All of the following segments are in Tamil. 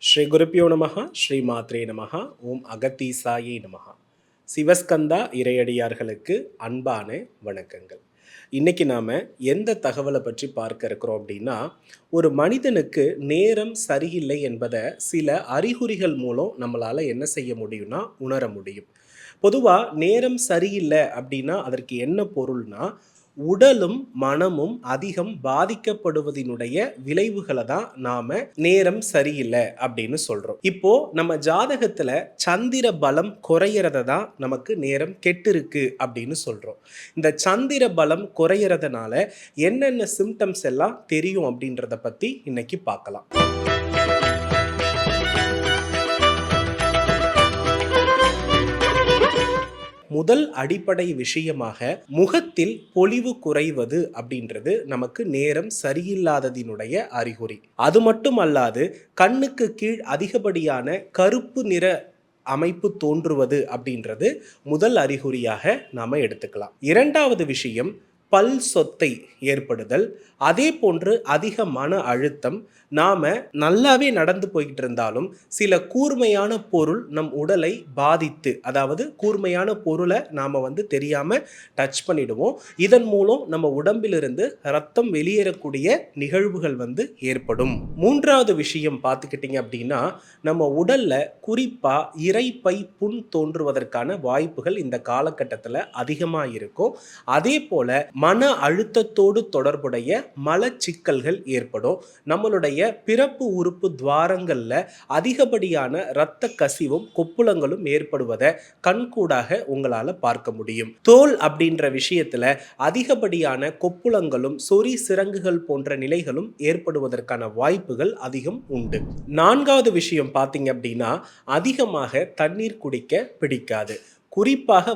ஸ்ரீ குருப்பியோ நமஹ ஸ்ரீ மாத்ரே நமஹ ஓம் அகத்தீசாயே நமஹ. சிவஸ்கந்தா இறையடியார்களுக்கு அன்பான வணக்கங்கள். இன்னைக்கு நாம எந்த தகவலை பற்றி பார்க்க இருக்கிறோம் அப்படின்னா, ஒரு மனிதனுக்கு நேரம் சரியில்லை என்பதை சில அறிகுறிகள் மூலம் நம்மளால என்ன செய்ய முடியும்னா உணர முடியும். பொதுவா நேரம் சரியில்லை அப்படின்னா அதற்கு என்ன பொருள்னா, உடலும் மனமும் அதிகம் பாதிக்கப்படுவதினுடைய விளைவுகளை தான் நாம நேரம் சரியில்லை அப்படின்னு சொல்றோம். இப்போ நம்ம ஜாதகத்துல சந்திர பலம் குறையறத தான் நமக்கு நேரம் கெட்டு இருக்கு அப்படின்னு சொல்றோம். இந்த சந்திர பலம் குறையறதுனால என்னென்ன சிம்டம்ஸ் எல்லாம் தெரியும் அப்படின்றத பத்தி இன்னைக்கு பார்க்கலாம். முதல் அடிப்படை விஷயமாக முகத்தில் பொலிவு குறைவது அப்படின்றது நமக்கு நேரம் சரியில்லாததினுடைய அறிகுறி. அது மட்டும் அல்லாது கண்ணுக்கு கீழ் அதிகப்படியான கருப்பு நிற அமைப்பு தோன்றுவது அப்படின்றது முதல் அறிகுறியாக நாம எடுத்துக்கலாம். இரண்டாவது விஷயம் பல் சொத்தை ஏற்படுதல், அதே போன்று அதிக மன அழுத்தம். நாம நல்லாவே நடந்து போய்கிட்டு இருந்தாலும் சில கூர்மையான பொருள் நம் உடலை பாதித்து, அதாவது கூர்மையான பொருளை நாம தெரியாம டச் பண்ணிடுவோம். இதன் மூலம் நம்ம உடம்பிலிருந்து ரத்தம் வெளியேறக்கூடிய நிகழ்வுகள் ஏற்படும். மூன்றாவது விஷயம் பார்த்துக்கிட்டீங்க அப்படின்னா, நம்ம உடல்ல குறிப்பா இரைப்பை புண் தோன்றுவதற்கான வாய்ப்புகள் இந்த காலகட்டத்தில் அதிகமாக இருக்கும். அதே போல மன அழுத்தத்தோடு தொடர்புடைய மலச்சிக்கல்கள் ஏற்படும். நம்மளுடைய பிறப்பு உறுப்பு துவாரங்கள்ல அதிகப்படியான இரத்த கசிவும் கொப்புளங்களும் ஏற்படுவதை கண்கூடாக உங்களால பார்க்க முடியும். தோல் அப்படின்ற விஷயத்துல அதிகப்படியான கொப்புளங்களும் சொறி சிரங்குகள் போன்ற நிலைகளும் ஏற்படுவதற்கான வாய்ப்புகள் அதிகம் உண்டு. நான்காவது விஷயம் பார்த்தீங்க அப்படின்னா, அதிகமாக தண்ணீர் குடிக்க பிடிக்காது. குறிப்பாக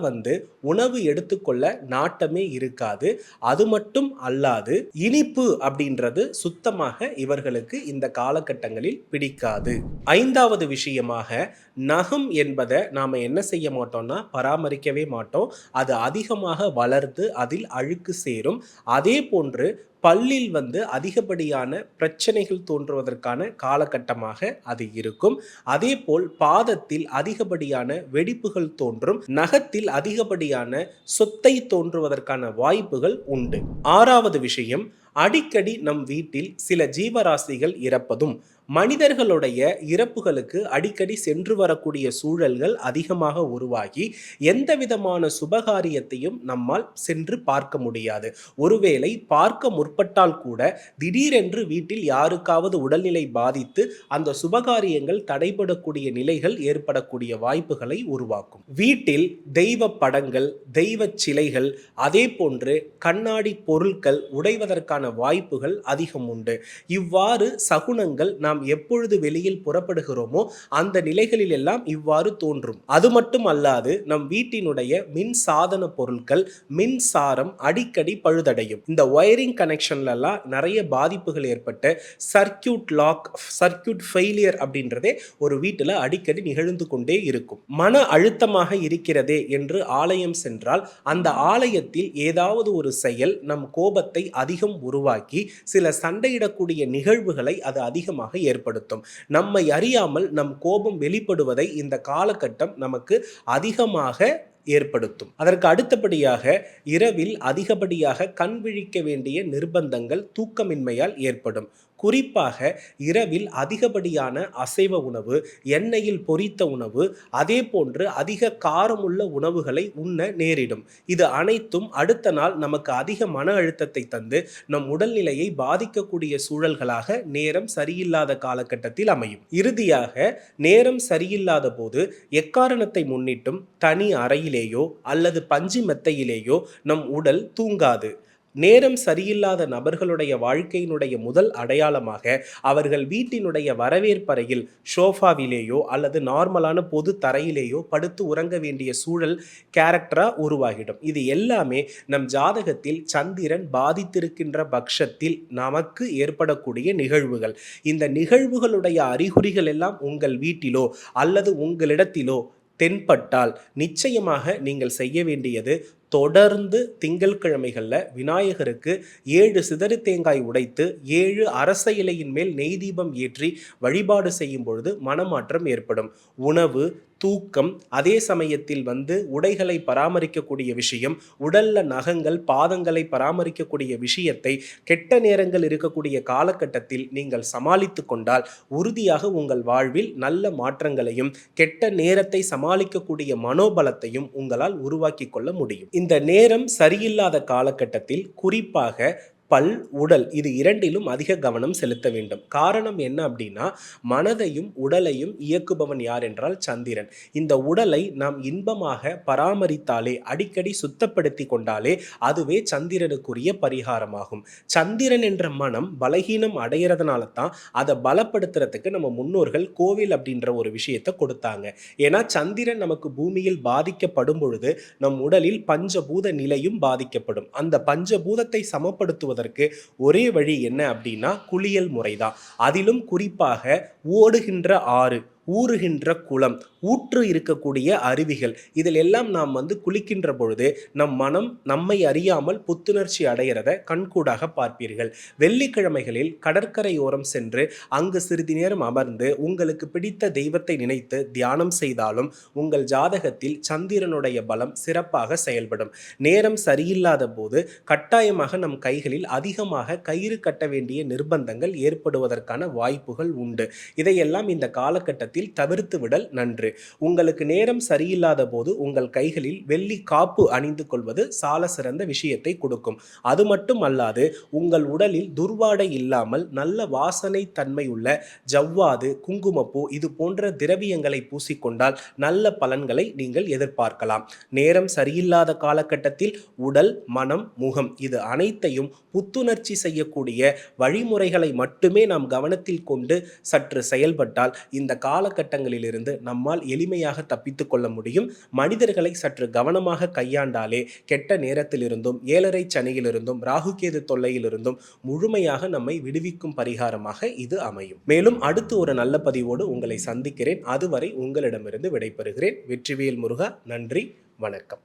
உணவு எடுத்துக்கொள்ள நாட்டமே இருக்காது. அது மட்டும் அல்லாது இனிப்பு அப்படின்றது சுத்தமாக இவர்களுக்கு இந்த காலகட்டங்களில் பிடிக்காது. ஐந்தாவது விஷயமாக நகம் என்பதை நாம என்ன செய்ய மாட்டோம்னா பராமரிக்கவே மாட்டோம். அது அதிகமாக வளர்ந்து அதில் அழுக்கு சேரும். அதே போன்று பல்லில் அதிகப்படியான பிரச்சனைகள் தோன்றுவதற்கான காலகட்டமாக அது இருக்கும். அதே போல் பாதத்தில் அதிகப்படியான வெடிப்புகள் தோன்றும். நகத்தில் அதிகப்படியான சொத்தை தோன்றுவதற்கான வாய்ப்புகள் உண்டு. ஆறாவது விஷயம், அடிக்கடி நம் வீட்டில் சில ஜீவராசிகள் இறப்பதும், மனிதர்களுடைய இறப்புகளுக்கு அடிக்கடி சென்று வரக்கூடிய சூழல்கள் அதிகமாக உருவாகி எந்த விதமான சுபகாரியத்தையும் நம்மால் சென்று பார்க்க முடியாது. ஒருவேளை பார்க்க முற்பட்டால் கூட திடீரென்று வீட்டில் யாருக்காவது உடல்நிலை பாதித்து அந்த சுபகாரியங்கள் தடைபடக்கூடிய நிலைகள் ஏற்படக்கூடிய வாய்ப்புகளை உருவாக்கும். வீட்டில் தெய்வ படங்கள், தெய்வ சிலைகள், அதே போன்று கண்ணாடி பொருட்கள் உடைவதற்கான வாய்ப்புகள் அதிகம் உண்டு. இவ்வாறு சகுனங்கள் நாம் எப்பொழுது வெளியில் புறப்படுகிறோமோ அந்த நிலைகளில் எல்லாம் இவ்வாறு தோன்றும். அது மட்டும் அல்லாது நம் வீட்டினுடைய மின் சாதன பொருட்கள், மின்சாரம் அடிக்கடி பழுதடையும். இந்த ஒயரிங் கனெக்ஷன்ல எல்லாம் நிறைய பாதிப்புகள் ஏற்பட்டு சர்க்யூட் லாக், சர்க்யூட் ஃபெயிலியர் அப்படின்றதே ஒரு வீட்டில் அடிக்கடி நிகழ்ந்து கொண்டே இருக்கும். மன அழுத்தமாக இருக்கிறதே என்று ஆலயம் சென்றால் அந்த ஆலயத்தில் ஏதாவது ஒரு செயல் நம் கோபத்தை அதிகம் உருவாக்கி சில சண்டையிடக்கூடிய நிகழ்வுகளை அது அதிகமாக ஏற்படுத்தும். நம்மை அறியாமல் நம் கோபம் வெளிப்படுவதை இந்த காலகட்டம் நமக்கு அதிகமாக ஏற்படுத்தும். அதற்கு அடுத்தபடியாக இரவில் அதிகப்படியாக கண் விழிக்க வேண்டிய நிர்பந்தங்கள் தூக்கமின்மையால் ஏற்படும். குறிப்பாக இரவில் அதிகப்படியான அசைவ உணவு, எண்ணெயில் பொரித்த உணவு, அதே போன்று அதிக காரமுள்ள உணவுகளை உண்ண நேரிடும். இது அனைத்தும் அடுத்த நாள் நமக்கு அதிக மன அழுத்தத்தை தந்து நம் உடல்நிலையை பாதிக்கக்கூடிய சூழல்களாக நேரம் சரியில்லாத காலகட்டத்தில் அமையும். இறுதியாக நேரம் சரியில்லாத போது எக்காரணத்தை முன்னிட்டும் தனி அறையிலேயோ அல்லது பஞ்சு மெத்தையிலேயோ நம் உடல் தூங்காது. நேரம் சரியில்லாத நபர்களுடைய வாழ்க்கையினுடைய முதல் அடையாளமாக அவர்கள் வீட்டினுடைய வரவேற்பறையில் சோஃபாவிலேயோ அல்லது நார்மலான பொது தரையிலேயோ படுத்து உறங்க வேண்டிய சூழல் கேரக்டரா உருவாகிடும். இது எல்லாமே நம் ஜாதகத்தில் சந்திரன் பாதித்திருக்கின்ற பட்சத்தில் நமக்கு ஏற்படக்கூடிய நிகழ்வுகள். இந்த நிகழ்வுகளுடைய அறிகுறிகள் எல்லாம் உங்கள் வீட்டிலோ அல்லது உங்களிடத்திலோ தென்பட்டால் நிச்சயமாக நீங்கள் செய்ய வேண்டியது தொடர்ந்து திங்கட்கிழமைகள்ல விநாயகருக்கு 7 சிதறு தேங்காய் உடைத்து 7 அரச இலையின் மேல் நெய் தீபம் ஏற்றி வழிபாடு செய்யும் பொழுது மனமாற்றம் ஏற்படும். உணவு, தூக்கம், அதே சமயத்தில் உடைகளை பராமரிக்கக்கூடிய விஷயம், உடல்ல நகங்கள், பாதங்களை பராமரிக்கக்கூடிய விஷயத்தை கெட்ட நேரங்கள் இருக்கக்கூடிய காலகட்டத்தில் நீங்கள் சமாளித்துக் கொண்டால் உறுதியாக உங்கள் வாழ்வில் நல்ல மாற்றங்களையும் கெட்ட நேரத்தை சமாளிக்கக்கூடிய மனோபலத்தையும் உங்களால் உருவாக்கிக் கொள்ள முடியும். இந்த நேரம் சரியில்லாத காலகட்டத்தில் குறிப்பாக பல், உடல் இது இரண்டிலும் அதிக கவனம் செலுத்த வேண்டும். காரணம் என்ன அப்படின்னா, மனதையும் உடலையும் இயக்குபவன் யார் என்றால் சந்திரன். இந்த உடலை நாம் இன்பமாக பராமரித்தாலே, அடிக்கடி சுத்தப்படுத்தி கொண்டாலே அதுவே சந்திரனுக்குரிய பரிகாரமாகும். சந்திரன் என்ற மனம் பலகீனம் அடையிறதுனால தான் அதை பலப்படுத்துறதுக்கு நம்ம முன்னோர்கள் கோவில் அப்படின்ற ஒரு விஷயத்தை கொடுத்தாங்க. ஏன்னா சந்திரன் நமக்கு பூமியில் பாதிக்கப்படும் பொழுது நம் உடலில் பஞ்சபூத நிலையும் பாதிக்கப்படும். அந்த பஞ்சபூதத்தை சமப்படுத்துவதற்கு ஒரே வழி என்ன அப்படின்னா குளியல் முறைதான். அதிலும் குறிப்பாக ஓடுகின்ற ஆறு, ஊறுகின்ற குளம், ஊற்று இருக்கக்கூடிய அருவிகள், இதில் எல்லாம் நாம் குளிக்கின்ற பொழுது நம் மனம் நம்மை அறியாமல் புத்துணர்ச்சி அடைகிறத கண்கூடாக பார்ப்பீர்கள். வெள்ளிக்கிழமைகளில் கடற்கரையோரம் சென்று அங்கு சிறிது நேரம் அமர்ந்து உங்களுக்கு பிடித்த தெய்வத்தை நினைத்து தியானம் செய்தாலும் உங்கள் ஜாதகத்தில் சந்திரனுடைய பலம் சிறப்பாக செயல்படும். நேரம் சரியில்லாத போது கட்டாயமாக நம் கைகளில் அதிகமாக கயிறு கட்ட வேண்டிய நிர்பந்தங்கள் ஏற்படுவதற்கான வாய்ப்புகள் உண்டு. இதையெல்லாம் இந்த காலகட்டத்தில் தவிர்த்து விடல் நன்று. உங்களுக்கு நேரம் சரியில்லாத போது உங்கள் கைகளில் வெள்ளி காப்பு அணிந்து கொள்வது சால சிறந்த விஷயத்தை கொடுக்கும். அது மட்டும் அல்லாது உங்கள் உடலில் துர்வாடை இல்லாமல் நல்ல வாசனை தன்மை உள்ள ஜவ்வாது, குங்குமப்பூ இது போன்ற திரவியங்களை பூசிக்கொண்டால் நல்ல பலன்களை நீங்கள் எதிர்பார்க்கலாம். நேரம் சரியில்லாத காலகட்டத்தில் உடல், மனம், முகம் இது அனைத்தையும் புத்துணர்ச்சி செய்யக்கூடிய வழிமுறைகளை மட்டுமே நாம் கவனத்தில் கொண்டு சற்று செயல்பட்டால் இந்த காலகட்டங்களிலிருந்து நம்மால் எளிமையாக தப்பித்துக் கொள்ள முடியும். மனிதர்களை சற்று கவனமாக கையாண்டாலே கெட்ட நேரத்திலிருந்தும், ஏழரை சனியிலிருந்தும், ராகுகேது தொல்லையிலிருந்தும் முழுமையாக நம்மை விடுவிக்கும் பரிகாரமாக இது அமையும். மேலும் அடுத்து ஒரு நல்ல பதிவோடு உங்களை சந்திக்கிறேன். அதுவரை உங்களிடமிருந்து விடைபெறுகிறேன். வெற்றிவேல் முருகா. நன்றி, வணக்கம்.